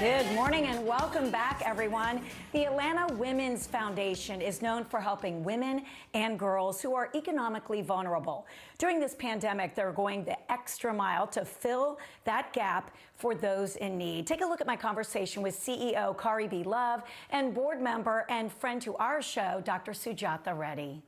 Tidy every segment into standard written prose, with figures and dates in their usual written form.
Good morning and welcome back, everyone. The Atlanta Women's Foundation is known for helping women and girls who are economically vulnerable. During this pandemic, they're going the extra mile to fill that gap for those in need. Take a look at my conversation with CEO Kari B and board member and friend to our show, Dr. Sujatha Reddy.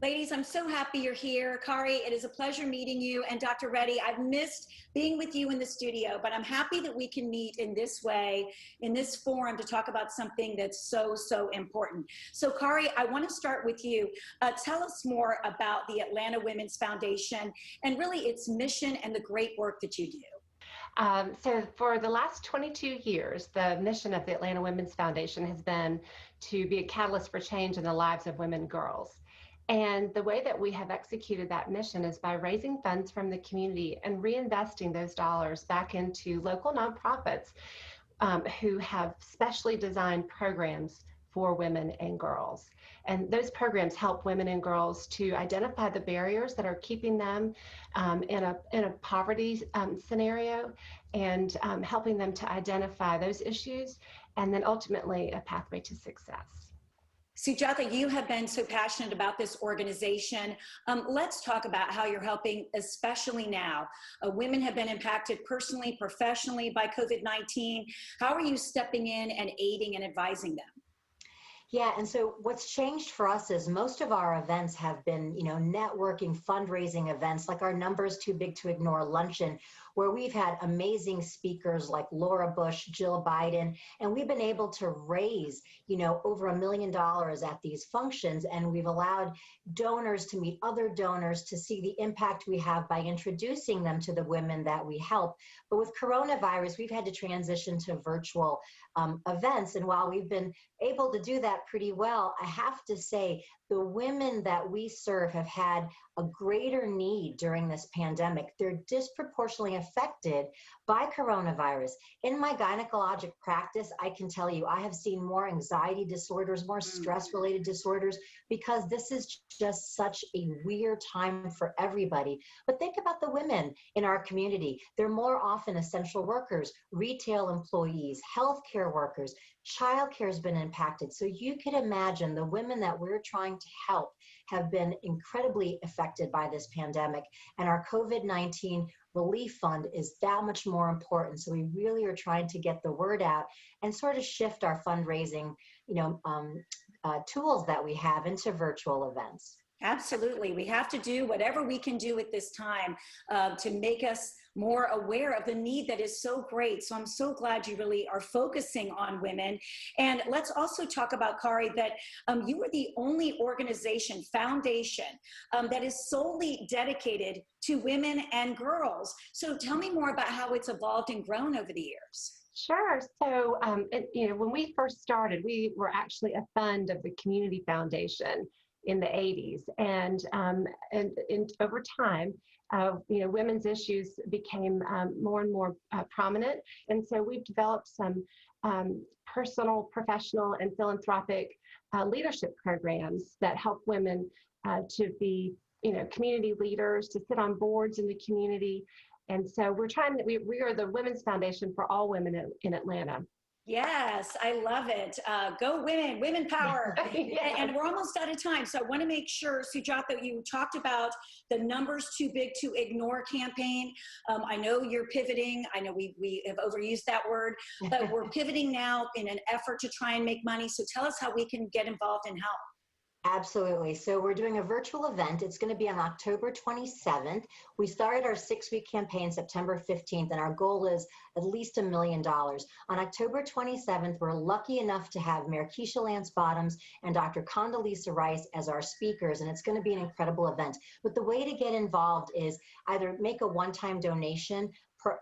Ladies, I'm so happy you're here. Kari, it is a pleasure meeting you. And Dr. Reddy, I've missed being with you in the studio, but I'm happy that we can meet in this way, in this forum, to talk about something that's so important. So Kari, I want to start with you. Tell us more about the Atlanta Women's Foundation and really its mission and the great work that you do. So for the last 22 years, the mission of the Atlanta Women's Foundation has been to be a catalyst for change in the lives of women and girls. And the way that we have executed that mission is by raising funds from the community and reinvesting those dollars back into local nonprofits who have specially designed programs for women and girls. And those programs help women and girls to identify the barriers that are keeping them in a poverty scenario, and helping them to identify those issues and then ultimately a pathway to success. Sujatha, you have been so passionate about this organization. Let's talk about how you're helping, especially now. Women have been impacted personally, professionally by COVID-19. How are you stepping in and aiding and advising them? Yeah, and so what's changed for us is most of our events have been, networking, fundraising events, like our Numbers Too Big to Ignore luncheon, where we've had amazing speakers like Laura Bush, Jill Biden, and we've been able to raise, over $1 million at these functions, and we've allowed donors to meet other donors to see the impact we have by introducing them to the women that we help. But with coronavirus, we've had to transition to virtual events, and while we've been able to do that pretty well, I have to say the women that we serve have had a greater need during this pandemic. They're disproportionately affected by coronavirus. In my gynecologic practice, I can tell you I have seen more anxiety disorders, more stress-related disorders, because this is just such a weird time for everybody. But think about the women in our community. They're more often essential workers, retail employees, healthcare workers. Childcare has been impacted. So you can imagine the women that we're trying to help have been incredibly affected by this pandemic. And our COVID-19 relief fund is that much more important. So we really are trying to get the word out and sort of shift our fundraising, tools that we have into virtual events. Absolutely. We have to do whatever we can do at this time to make us more aware of the need that is so great. So I'm so glad you really are focusing on women. And let's also talk about, Kari, that you are the only foundation that is solely dedicated to women and girls. So tell me more about how it's evolved and grown over the years. Sure. So, when we first started, we were actually a fund of the Community Foundation in the 80s. And over time, women's issues became more and more prominent. And so we've developed some personal, professional, and philanthropic leadership programs that help women to be, community leaders, to sit on boards in the community. And so we are the Women's Foundation for all women in Atlanta. Yes, I love it. Go women, women power. Yeah. And we're almost out of time. So I want to make sure, Sujatha, you talked about the Numbers Too Big to Ignore campaign. I know you're pivoting. I know we have overused that word, but we're pivoting now in an effort to try and make money. So tell us how we can get involved and help. Absolutely. So we're doing a virtual event. It's going to be on October 27th. We started our 6-week campaign September 15th, and our goal is at least $1 million. On October 27th, we're lucky enough to have Mayor Keisha Lance Bottoms and Dr. Condoleezza Rice as our speakers, and it's going to be an incredible event. But the way to get involved is either make a one-time donation,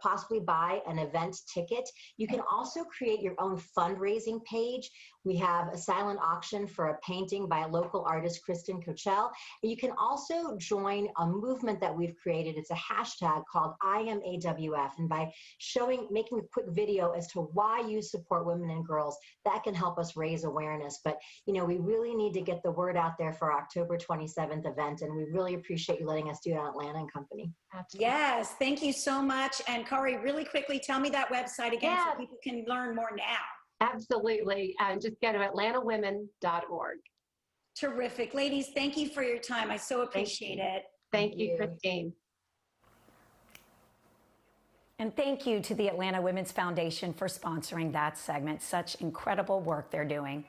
possibly buy an event ticket. You can also create your own fundraising page. We have a silent auction for a painting by a local artist, Kristen Kochel. And you can also join a movement that we've created. It's a hashtag called IamAWF. And by making a quick video as to why you support women and girls, that can help us raise awareness. But, we really need to get the word out there for our October 27th event. And we really appreciate you letting us do it on Atlanta and Company. Absolutely. Yes, thank you so much. And Kari, really quickly, tell me that website again so people can learn more now. Absolutely. Just go to atlantawomen.org. Terrific. Ladies, thank you for your time. I so appreciate it. Thank you, Christine. And thank you to the Atlanta Women's Foundation for sponsoring that segment. Such incredible work they're doing.